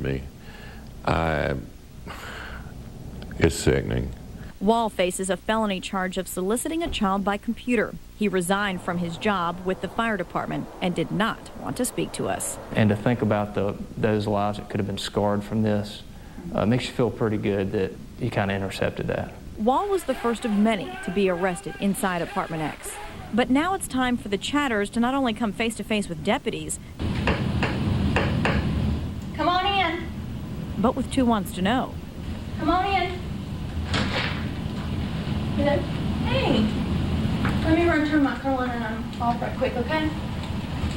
me. It's sickening. Wall faces a felony charge of soliciting a child by computer. He resigned from his job with the fire department and did not want to speak to us. And to think about those lives that could have been scarred from this makes you feel pretty good that you kind of intercepted that. Wall was the first of many to be arrested inside Apartment X. But now it's time for the chatters to not only come face to face with deputies, come on in, but with two wants to know. Come on in. Hello. Hey. Let me run turn my curl in and I'm off right quick, okay?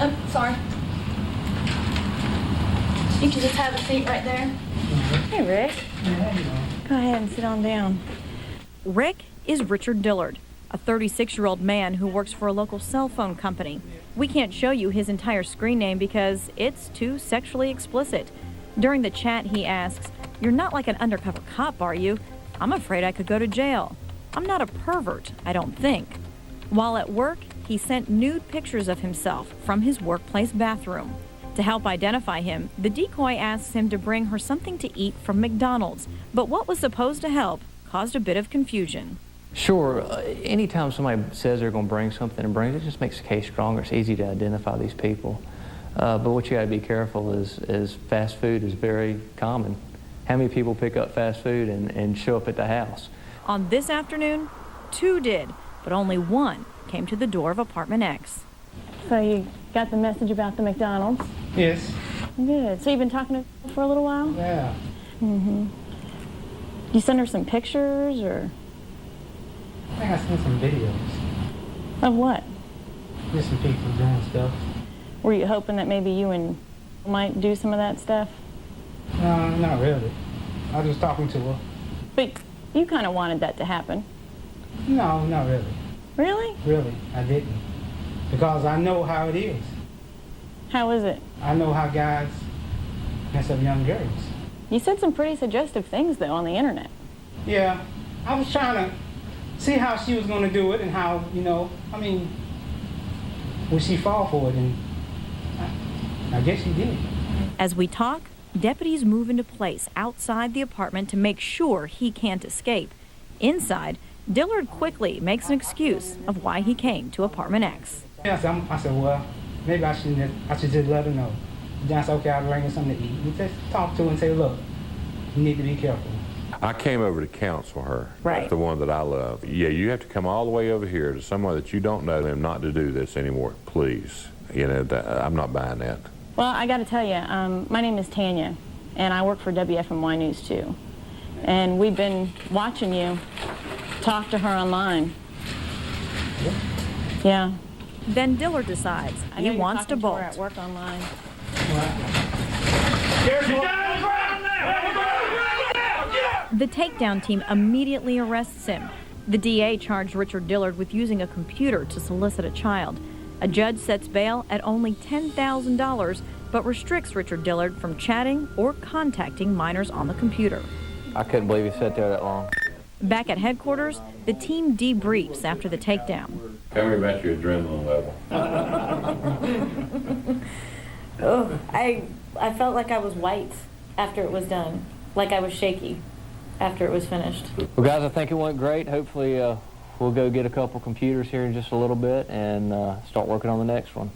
Oh, sorry. You can just have a seat right there. Hey, Rick. Go ahead and sit on down. Rick is Richard Dillard, a 36-year-old man who works for a local cell phone company. We can't show you his entire screen name because it's too sexually explicit. During the chat, he asks, "You're not like an undercover cop, are you? I'm afraid I could go to jail. I'm not a pervert, I don't think." While at work, he sent nude pictures of himself from his workplace bathroom. To help identify him, the decoy asks him to bring her something to eat from McDonald's. But what was supposed to help caused a bit of confusion. Sure, anytime somebody says they're going to bring something and brings it, just makes the case stronger. It's easy to identify these people. But what you got to be careful is fast food is very common. How many people pick up fast food and show up at the house? On this afternoon, two did, but only one came to the door of Apartment X. So you got the message about the McDonald's? Yes. Good. So you've been talking to her for a little while? Yeah. Mm-hmm. You send her some pictures, or? I think I sent some videos. Of what? Just some people doing stuff. Were you hoping that maybe you and might do some of that stuff? No, not really. I was just talking to her. But you kind of wanted that to happen. No, not really. Really? Really, I didn't. Because I know how it is. How is it? I know how guys mess up young girls. You said some pretty suggestive things, though, on the internet. Yeah, I was trying to see how she was going to do it and how, I mean, would she fall for it? And I guess she did. As we talk, deputies move into place outside the apartment to make sure he can't escape. Inside, Dillard quickly makes an excuse of why he came to Apartment X. Yeah, I said, well, maybe I should just let her know. Then I said, okay, I'll bring her something to eat. We just talk to her and say, look, you need to be careful. I came over to counsel her. Right. The one that I love. Yeah, you have to come all the way over here to someone that you don't know and not to do this anymore, please. I'm not buying that. Well, I got to tell you, my name is Tanya, and I work for WFMY News, too. And we've been watching you talk to her online. Yeah. Then Dillard decides he wants to bolt. At work online. The takedown team immediately arrests him. The DA charged Richard Dillard with using a computer to solicit a child. A judge sets bail at only $10,000, but restricts Richard Dillard from chatting or contacting minors on the computer. I couldn't believe he sat there that long. Back at headquarters, the team debriefs after the takedown. Tell me about your adrenaline level. I felt like I was white after it was done, like I was shaky after it was finished. Well, guys, I think it went great. Hopefully, we'll go get a couple computers here in just a little bit and start working on the next one.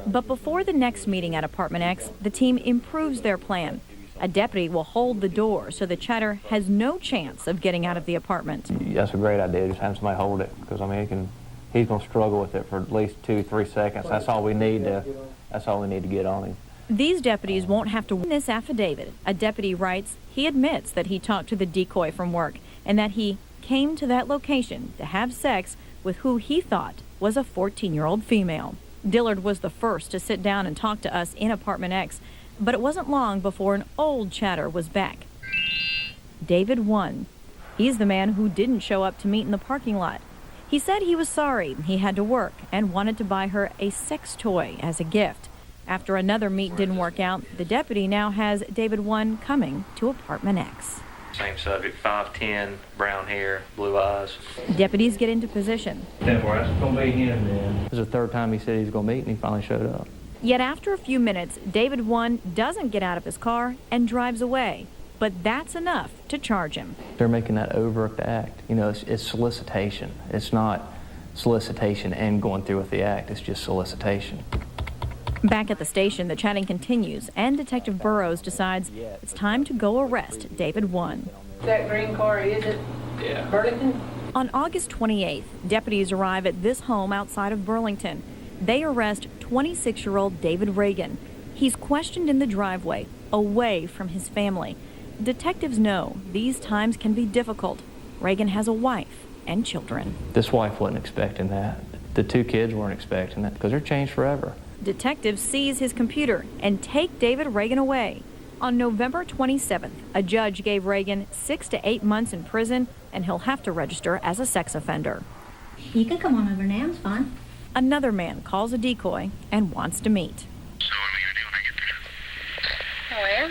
But before the next meeting at Apartment X, the team improves their plan. A deputy will hold the door so the chatter has no chance of getting out of the apartment. That's a great idea, just have somebody hold it, because I mean he's going to struggle with it for at least 2-3 seconds. That's all we need to get on him. These deputies won't have to win this affidavit. A deputy writes he admits that he talked to the decoy from work and that he came to that location to have sex with who he thought was a 14-year-old female. Dillard was the first to sit down and talk to us in Apartment X, but it wasn't long before an old chatter was back. David won. He's the man who didn't show up to meet in the parking lot. He said he was sorry he had to work and wanted to buy her a sex toy as a gift. After another meet didn't work out, the deputy now has David One coming to Apartment X. Same subject, 5'10", brown hair, blue eyes. Deputies get into position. That's going to be him then. This is the third time he said he was going to meet, and he finally showed up. Yet after a few minutes, David 1 doesn't get out of his car and drives away. But that's enough to charge him. They're making that overt act. You know, it's solicitation. It's not solicitation and going through with the act. It's just solicitation. Back at the station, the chatting continues, and Detective Burrows decides it's time to go arrest David 1. That green car, is it? Yeah. Burlington? On August 28th, deputies arrive at this home outside of Burlington. They arrest 26-year-old David Reagan. He's questioned in the driveway, away from his family. Detectives know these times can be difficult. Reagan has a wife and children. This wife wasn't expecting that. The 2 kids weren't expecting that because they're changed forever. Detectives seize his computer and take David Reagan away. On November 27th, a judge gave Reagan 6 to 8 months in prison, and he'll have to register as a sex offender. You can come on over now, it's fine. Another man calls a decoy and wants to meet. So what am I going to do when I get there? Well,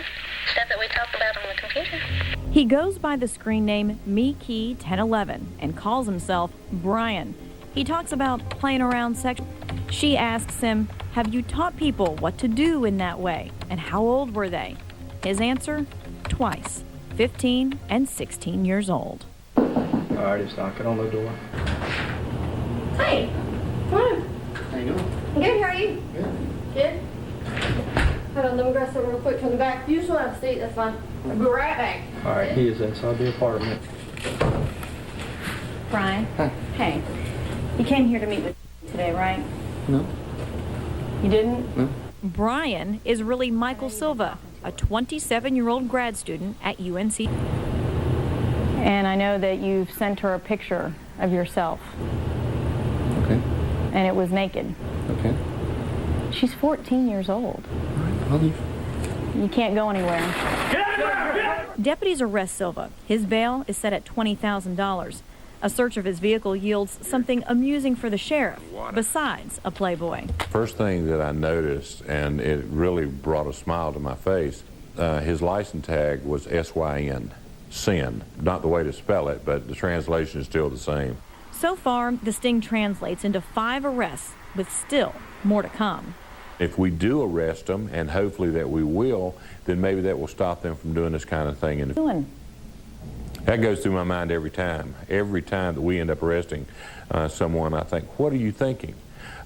stuff that we talked about on the computer. He goes by the screen name MeKey1011 and calls himself Brian. He talks about playing around sex. She asks him, have you taught people what to do in that way? And how old were they? His answer, twice, 15 and 16 years old. All right, it's knocking on the door. Hey, come on. How you doing? Good, how are you? Good. Hold on, let me grab something real quick from the back. You still have a seat, that's fine. I'll be right back. All right, he is inside the apartment. Brian, Hi. hey, you came here to meet with today, right? No. You didn't? No. Brian is really Michael Silva, a 27-year-old grad student at UNC. And I know that you've sent her a picture of yourself, Okay. and it was naked. Okay. She's 14 years old. All right, I'll leave. You can't go anywhere. Deputies arrest Silva. His bail is set at $20,000. A search of his vehicle yields something amusing for the sheriff, besides a Playboy. First thing that I noticed, and it really brought a smile to my face, his license tag was S-Y-N, sin. Not the way to spell it, but the translation is still the same. So far, the sting translates into 5 arrests, with still more to come. If we do arrest them, and hopefully that we will, then maybe that will stop them from doing this kind of thing in the future. That goes through my mind every time. Every time that we end up arresting someone, I think, what are you thinking?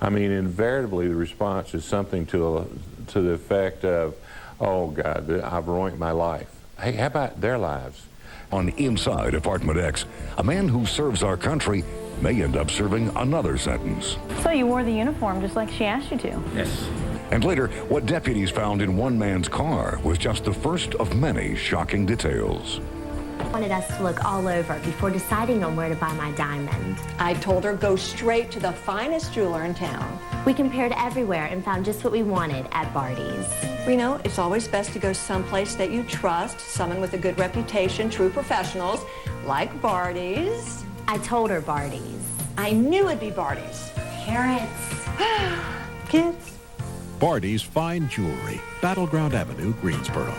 I mean, invariably the response is something to the effect of, oh God, I've ruined my life. Hey, how about their lives? On Inside Apartment X, a man who serves our country may end up serving another sentence. So you wore the uniform just like she asked you to. Yes. And later, what deputies found in one man's car was just the first of many shocking details. Wanted us to look all over before deciding on where to buy my diamond. I told her go straight to the finest jeweler in town. We compared everywhere and found just what we wanted at Barty's. You know, it's always best to go someplace that you trust, someone with a good reputation, true professionals, like Barty's. I told her Barty's. I knew it'd be Barty's. Parents. Kids. Barty's Fine Jewelry, Battleground Avenue, Greensboro.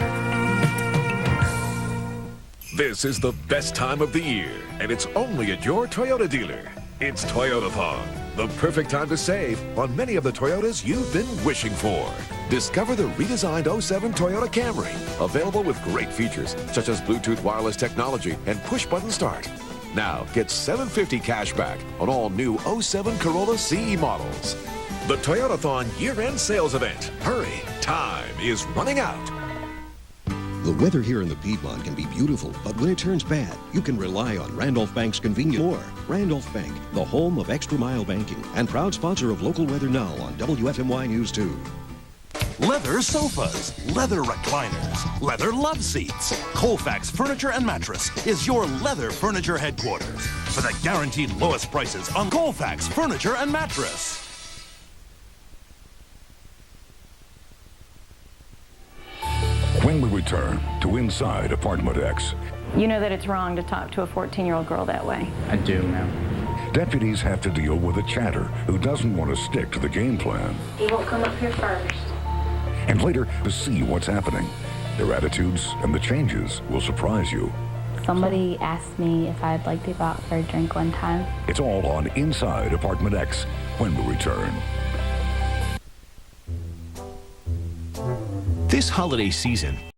This is the best time of the year, and it's only at your Toyota dealer. It's Toyotathon, the perfect time to save on many of the Toyotas you've been wishing for. Discover the redesigned 07 Toyota Camry, available with great features such as Bluetooth wireless technology and push-button start. Now get $750 cash back on all new 07 Corolla CE models. The Toyotathon year-end sales event. Hurry, time is running out. The weather here in the Piedmont can be beautiful, but when it turns bad, you can rely on Randolph Bank's convenient more. Randolph Bank, the home of extra mile banking and proud sponsor of Local Weather Now on WFMY News 2. Leather sofas, leather recliners, leather love seats. Colfax Furniture and Mattress is your leather furniture headquarters for the guaranteed lowest prices on Colfax Furniture and Mattress. When we return to Inside Apartment X. You know that it's wrong to talk to a 14-year-old girl that way. I do, ma'am. Deputies have to deal with a chatter who doesn't want to stick to the game plan. He won't come up here first. And later, to see what's happening. Their attitudes and the changes will surprise you. Somebody asked me if I'd like to go out for a drink one time. It's all on Inside Apartment X when we return. This holiday season,